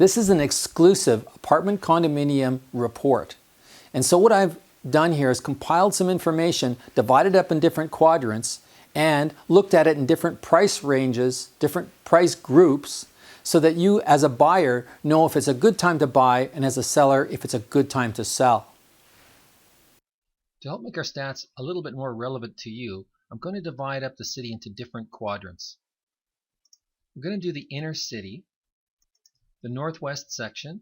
This is an exclusive apartment condominium report. And so what I've done here is compiled some information, divided up in different quadrants, and looked at it in different price ranges, different price groups, so that you as a buyer know if it's a good time to buy, and as a seller if it's a good time to sell. To help make our stats a little bit more relevant to you, I'm going to divide up the city into different quadrants. I'm going to do the inner city, the northwest section,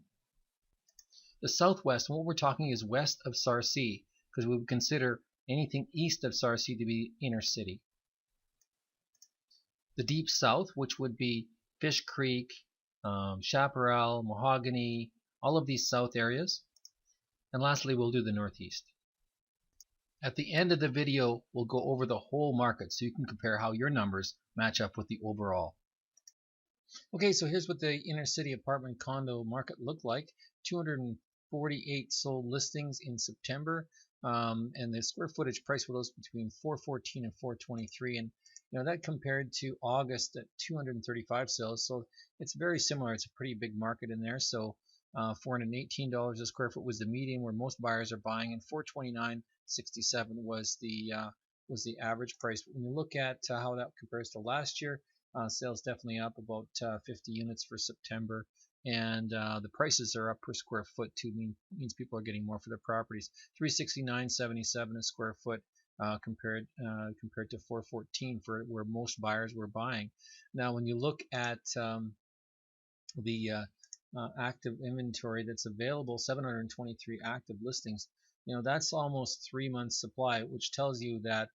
the southwest, and what we're talking is west of Sarcee, because we would consider anything east of Sarcee to be inner city. The deep south, which would be Fish Creek, Chaparral, Mahogany, all of these south areas. And lastly, we'll do the northeast. At the end of the video, we'll go over the whole market so you can compare how your numbers match up with the overall. Okay, so here's what the inner city apartment condo market looked like. 248 sold listings in September, and the square footage price for those between 414 and 423, and that compared to August at 235 sales, so it's very similar. It's a pretty big market in there. So $418 a square foot was the median where most buyers are buying, and $429.67 was the average price. When you look at how that compares to last year, sales definitely up about 50 units for September, and the prices are up per square foot too. Means people are getting more for their properties. $369.77 a square foot compared to $414 for where most buyers were buying. Now, when you look at the active inventory that's available, 723 active listings. That's almost 3 months supply, which tells you that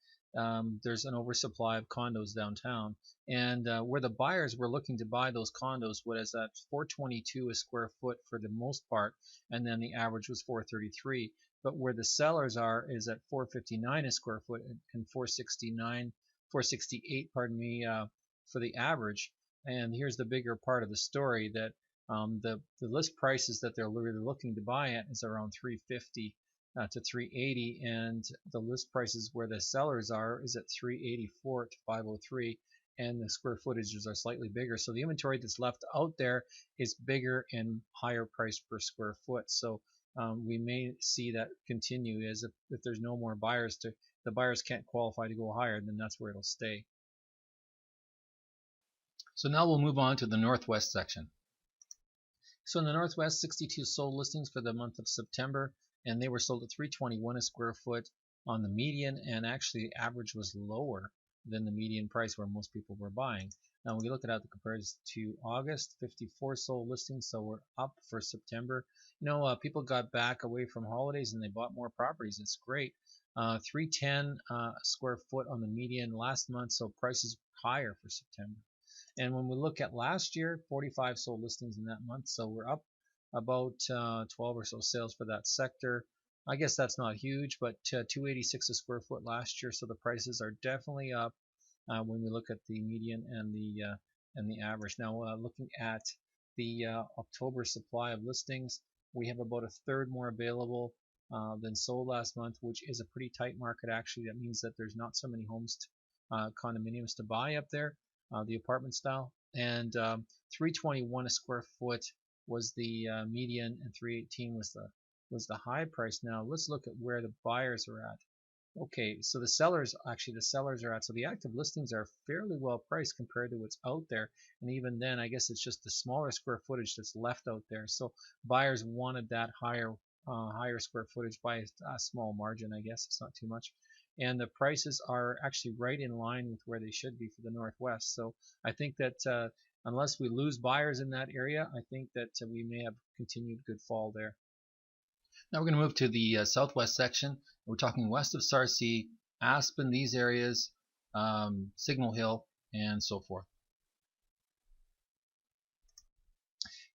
there's an oversupply of condos downtown, and where the buyers were looking to buy those condos was at $422 a square foot for the most part, and then the average was $433. But where the sellers are is at $459 a square foot and $468, pardon me, for the average. And here's the bigger part of the story, that the list prices that they're really looking to buy at is around $350 to $380, and the list prices where the sellers are is at $384 to $503, and the square footages are slightly bigger. So the inventory that's left out there is bigger and higher price per square foot. So we may see that continue, as if there's no more buyers, the buyers can't qualify to go higher, then that's where it'll stay. So now we'll move on to the northwest section. So in the northwest, 62 sold listings for the month of September, and they were sold at $321 a square foot on the median, and actually the average was lower than the median price where most people were buying. Now when we look at how it compares to August, 54 sold listings, so we're up for September. People got back away from holidays and they bought more properties. It's great. $310 a square foot on the median last month, so prices higher for September. And when we look at last year, 45 sold listings in that month, so we're up about 12 or so sales for that sector. I guess that's not huge, but $286 a square foot last year, so the prices are definitely up when we look at the median and the average. Now, looking at the October supply of listings, we have about a third more available than sold last month, which is a pretty tight market actually. That means that there's not so many homes, condominiums to buy up there, the apartment style, and $321 a square foot was the median, and $318 was the high price. Now let's look at where the buyers are at. Okay, so the sellers are at, so the active listings are fairly well priced compared to what's out there, and even then I guess it's just the smaller square footage that's left out there. So buyers wanted that higher square footage by a small margin. I guess it's not too much, and the prices are actually right in line with where they should be for the northwest. So I think that unless we lose buyers in that area, I think that we may have continued good fall there. Now we're going to move to the southwest section. We're talking west of Sarcee, Aspen, these areas, Signal Hill, and so forth.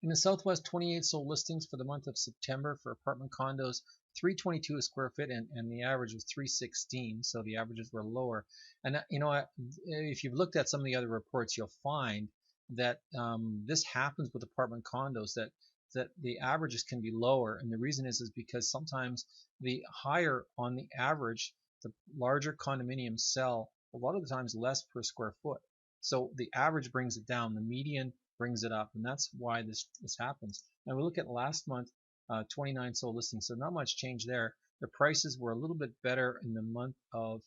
In the southwest, 28 sold listings for the month of September for apartment condos, $322 a square foot, and the average was $316, so the averages were lower. And if you've looked at some of the other reports, you'll find that this happens with apartment condos, that the averages can be lower, and the reason is because sometimes the higher on the average, the larger condominiums sell a lot of the times less per square foot. So the average brings it down. The median brings it up, and that's why this happens. Now we look at last month, 29 sold listings, so not much change there. The prices were a little bit better in the month of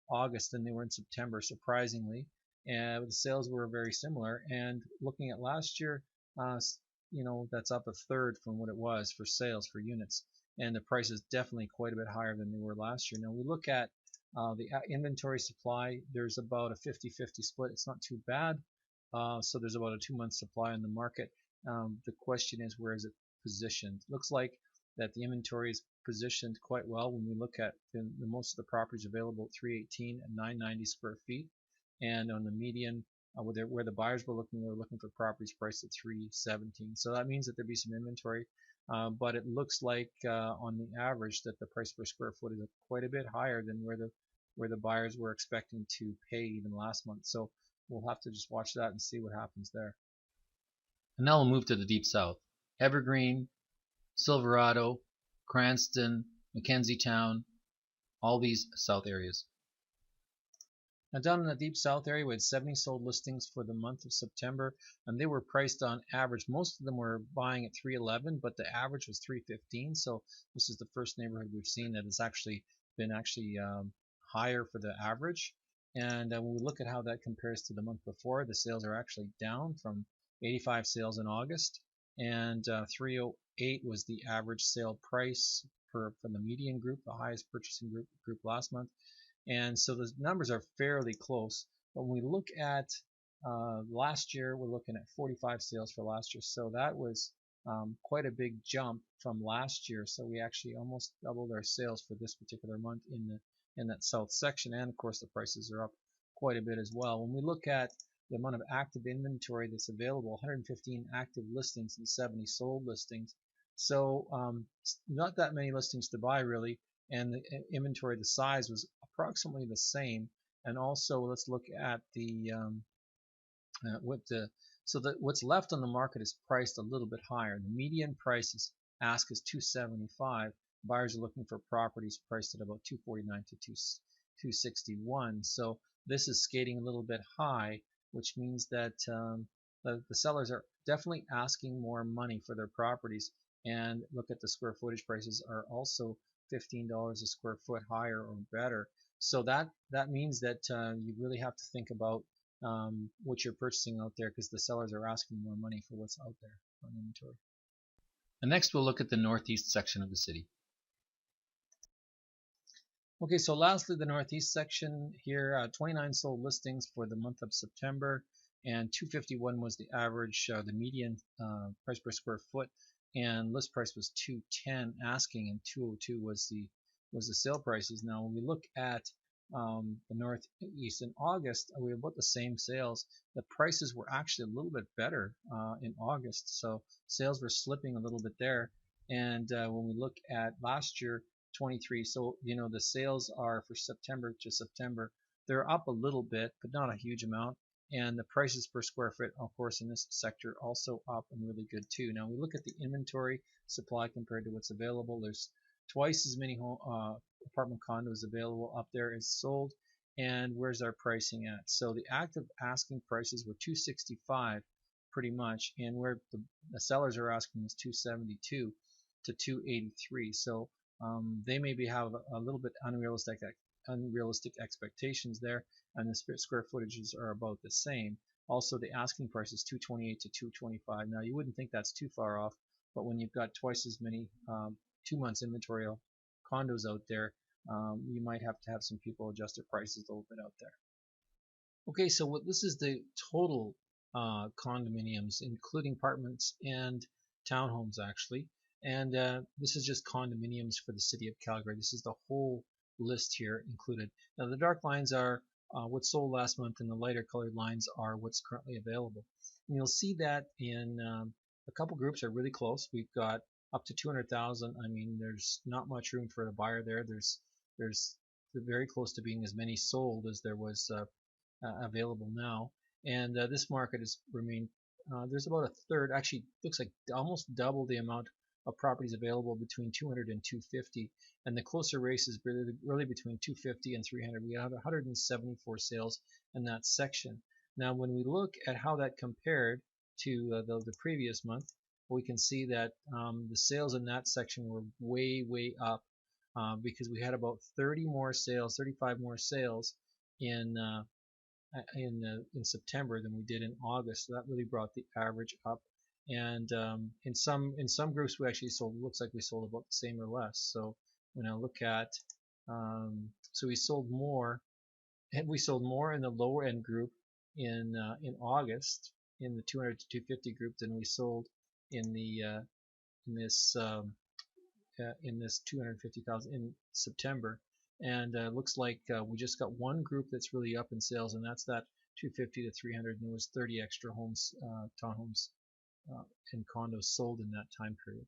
August than they were in September, surprisingly, and the sales were very similar. And looking at last year, that's up a third from what it was for sales for units, and the price is definitely quite a bit higher than they were last year. Now we look at the inventory supply. There's about a 50-50 split. It's not too bad. So there's about a 2-month supply in the market. The question is, where is it positioned? Looks like that the inventory is positioned quite well when we look at the most of the properties available at 318 and 990 square feet, and on the median where the buyers were looking, they were looking for properties priced at 317. So that means that there'd be some inventory, but it looks like on the average that the price per square foot is quite a bit higher than where the buyers were expecting to pay even last month. So we'll have to just watch that and see what happens there. And now we'll move to the Deep South. Evergreen, Silverado, Cranston, Mackenzie Town, all these south areas. Now down in the Deep South area, we had 70 sold listings for the month of September, and they were priced on average. Most of them were buying at 311, but the average was 315. So this is the first neighborhood we've seen that has actually been higher for the average. And when we look at how that compares to the month before, the sales are actually down from 85 sales in August, and 308 was the average sale price for the median group, the highest purchasing group last month. And so the numbers are fairly close. But when we look at last year, we're looking at 45 sales for last year. So that was quite a big jump from last year. So we actually almost doubled our sales for this particular month in that south section. And of course, the prices are up quite a bit as well. When we look at the amount of active inventory that's available, 115 active listings and 70 sold listings. So not that many listings to buy really, and the inventory, the size was approximately the same. And also let's look at the what's left on the market is priced a little bit higher. The median price is $275. Buyers are looking for properties priced at about 249 to 261. So this is skating a little bit high, which means that the sellers are definitely asking more money for their properties. And look at the square footage prices are also $15 a square foot higher or better. So that means that you really have to think about what you're purchasing out there, because the sellers are asking more money for what's out there on inventory. And next we'll look at the northeast section of the city. Okay, so lastly, the northeast section here, 29 sold listings for the month of September, and 251 was the average, the median price per square foot, and list price was 210 asking, and 202 was the sale prices. Now when we look at the northeast in August, we were about the same sales. The prices were actually a little bit better in August, so sales were slipping a little bit there. And when we look at last year, 23, so the sales are for September to September, they're up a little bit, but not a huge amount. And the prices per square foot, of course, in this sector also up and really good too. Now we look at the inventory supply compared to what's available. There's twice as many apartment condos available up there as sold. And where's our pricing at? So the active asking prices were 265 pretty much, and where the sellers are asking is 272 to 283. So they maybe have a little bit unrealistic expectations there, and the square footages are about the same. Also, the asking price is 228 to 225. Now, you wouldn't think that's too far off, but when you've got twice as many 2 months inventory of condos out there, you might have to have some people adjust their prices a little bit out there. Okay, so this is the total condominiums, including apartments and townhomes, actually. And this is just condominiums for the city of Calgary. This is the whole list here included. Now the dark lines are what sold last month, and the lighter colored lines are what's currently available. And you'll see that in a couple groups are really close. We've got up to 200,000. I mean, there's not much room for the buyer there. There's very close to being as many sold as there was available now. And this market has remained. There's about a third. Actually, looks like almost double the amount of properties available between 200 and 250, and the closer race is really between 250 and 300. We have 174 sales in that section. Now when we look at how that compared to the previous month, we can see that the sales in that section were way up because we had about 30 more sales, 35 more sales in September than we did in August. So that really brought the average up. And in some groups we actually sold. Looks like we sold about the same or less. So when I look at so we sold more, and we sold more in the lower end group in August in the 200 to 250 group than we sold in the in this 250,000 in September. And looks like we just got one group that's really up in sales, and that's that 250 to 300, and there was 30 extra homes, townhomes, and condos sold in that time period.